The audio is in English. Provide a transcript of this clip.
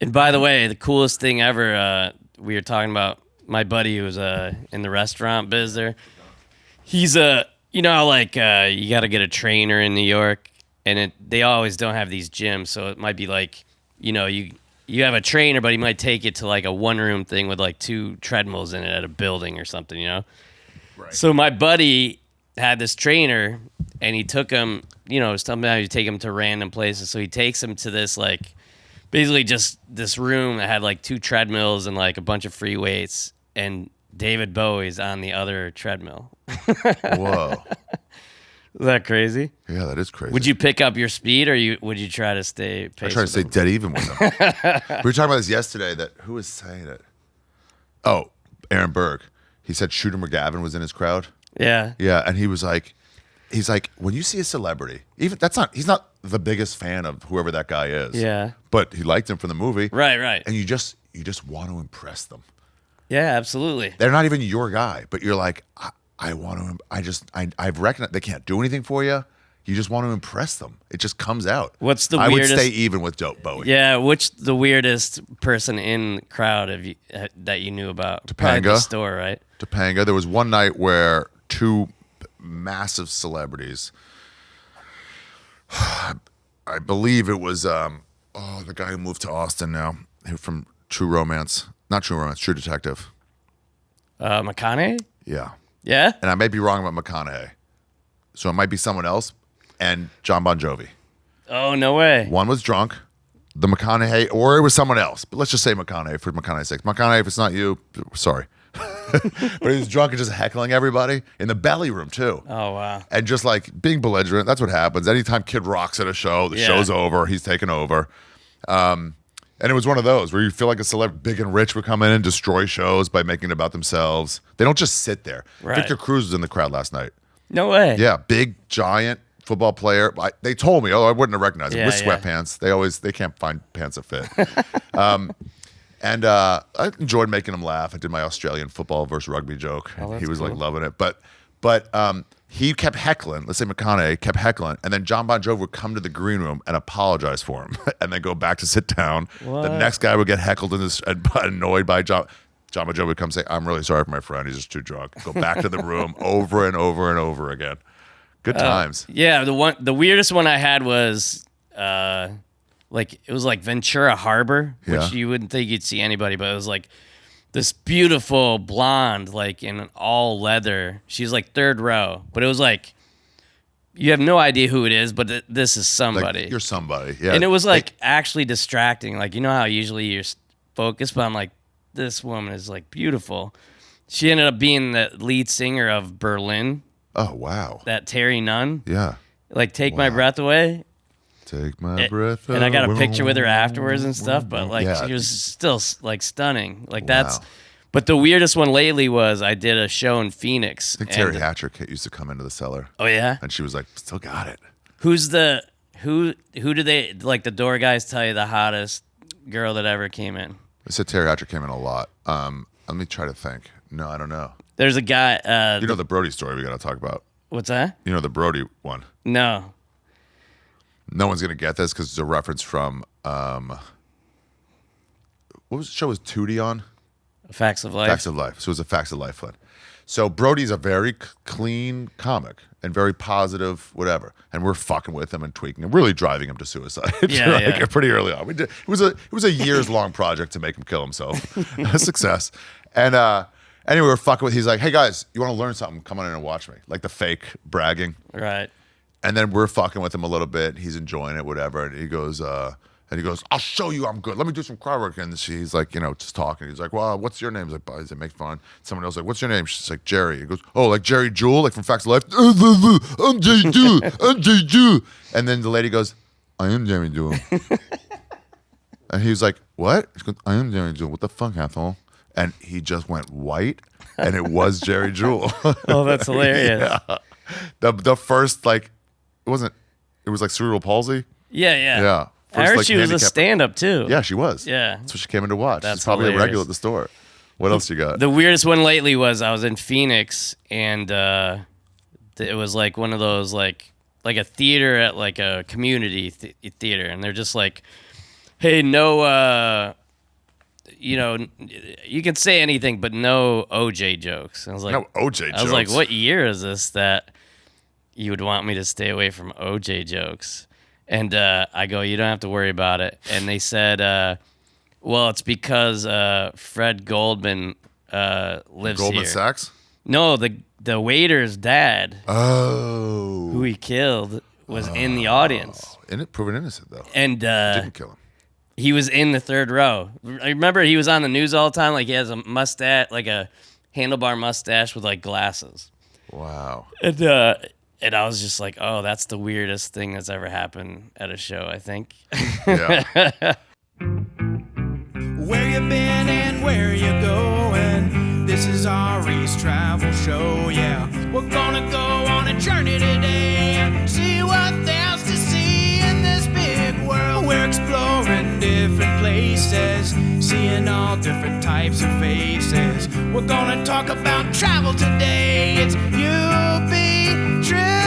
And by the way, the coolest thing ever, we were talking about my buddy who's in the restaurant biz there. He's you know how like you got to get a trainer in New York, and they always don't have these gyms, so it might be like, you know, you have a trainer, but he might take it to like a one-room thing with like 2 treadmills in it at a building or something, you know? Right. So my buddy had this trainer, and he took him, you know, sometimes you take him to random places, so he takes him to this like, basically just this room that had like 2 treadmills and like a bunch of free weights, and David Bowie's on the other treadmill. Whoa. Is that crazy? Yeah, that is crazy. Would you pick up your speed, or would you try to stay pace? I try to stay dead even with them. We were talking about this yesterday, that who was saying it? Oh, Aaron Berg. He said Shooter McGavin was in his crowd. Yeah. Yeah, and he's like, when you see a celebrity, even he's not the biggest fan of whoever that guy is. Yeah. But he liked him from the movie. Right. And you just want to impress them. Yeah, absolutely. They're not even your guy, but you're like, I want to. I've recognized they can't do anything for you. You just want to impress them. It just comes out. What's the I weirdest? would stay even with Bowie. Yeah, which the weirdest person in crowd that you knew about? Probably Topanga. the store, right? Topanga. There was one night where 2 massive celebrities. I believe it was the guy who moved to Austin now, from True Romance. Not True Romance, True Detective. McConaughey? Yeah. Yeah? And I may be wrong about McConaughey. So it might be someone else, and John Bon Jovi. Oh, no way. One was drunk, the McConaughey, or it was someone else. But let's just say McConaughey for McConaughey's sake. McConaughey, if it's not you, sorry. But he was drunk and just heckling everybody in the belly room too. Oh, wow. And just like being belligerent. That's what happens. Anytime Kid Rock's at a show, the show's over, he's taking over. And it was one of those where you feel like a celeb, big and rich, would come in and destroy shows by making it about themselves. They don't just sit there. Right. Victor Cruz was in the crowd last night. No way. Yeah, big, giant football player. They told me, I wouldn't have recognized him, with yeah. sweatpants. They can't find pants that fit. And I enjoyed making him laugh. I did my Australian football versus rugby joke. And he was like loving it. But he kept heckling. Let's say McConaughey kept heckling, and then John Bon Jovi would come to the green room and apologize for him, and then go back to sit down. What? The next guy would get heckled and annoyed by John Bon Jovi would come say, "I'm really sorry for my friend. He's just too drunk." Go back to the room over and over and over again. Good times. Yeah, the weirdest one I had was like it was like Ventura Harbor, which you wouldn't think you'd see anybody, but it was like this beautiful blonde, like in all leather. She's like 3rd row, but it was like you have no idea who it is, but this is somebody. Like, you're somebody, yeah. And it was like actually distracting. Like, you know how usually you're focused, but I'm like, this woman is like beautiful. She ended up being the lead singer of Berlin. Oh wow. That Terry Nunn. Yeah. Like Take My Breath Away. Take my breath away. And I got a picture with her afterwards and stuff, but like she was still like stunning. Like that's. But the weirdest one lately was I did a show in Phoenix. I think Terry Hatcher used to come into the cellar. Oh yeah. And she was like, "Still got it." Who do they like? The door guys tell you the hottest girl that ever came in? I said Terry Hatcher came in a lot. Let me try to think. No, I don't know. There's a guy. You know the Brody story we got to talk about. What's that? You know the Brody one. No. No one's gonna get this because it's a reference from what was the show? Was Tootie on? Facts of Life. Facts of Life. So it was a Facts of Life one. So Brody's a very clean comic and very positive, whatever. And we're fucking with him and tweaking him, really driving him to suicide. Yeah, Pretty early on. It was a years long project to make him kill himself. A success. And anyway, we're fucking with. He's like, "Hey guys, you want to learn something? Come on in and watch me." Like the fake bragging. Right. And then we're fucking with him a little bit. He's enjoying it, whatever. And he goes, "I'll show you I'm good. Let me do some crowd work." And she's like, just talking. He's like, "Well, what's your name?" He's like, "Buzz." It makes fun. Someone else like, "What's your name?" She's like, "Jerry." He goes, "Oh, like Jerry Jewell, like from Facts of Life." "I'm Jerry Jewell. I'm Jerry Jewell." And then the lady goes, "I am Jerry Jewell." And he was like, "What?" She goes, "I am Jerry Jewell. What the fuck, asshole?" And he just went white, and it was Jerry Jewell. Oh, that's hilarious. Yeah. The first, like, it was like cerebral palsy. Yeah. Yeah. I heard she was a stand-up too. Yeah, she was. Yeah. That's what she came in to watch. That's She's probably hilarious. a regular at the store. What else you got? The weirdest one lately was I was in Phoenix, and it was like one of those like a theater at like a community theater, and they're just like, Hey, no, you can say anything, but no OJ jokes. I was like, No OJ jokes. I was like, what year is this that you would want me to stay away from OJ jokes? And I go, you don't have to worry about it. And they said, well, it's because Fred Goldman lives Goldman here. Sachs? No, the waiter's dad, Oh. who he killed, was in the audience. Proven innocent, though. And Didn't kill him. he was in the third row. I remember he was on the news all the time. Like he has a mustache, like a handlebar mustache with like glasses. Wow. And I was just like, oh, that's the weirdest thing that's ever happened at a show, I think. Yeah. Where you been and where you going? This is Ari's travel show, yeah. We're gonna go on a journey today and see what there's to see in this big world. We're exploring different places, seeing all different types of faces. We're gonna talk about travel today. It's You Be Trippin'.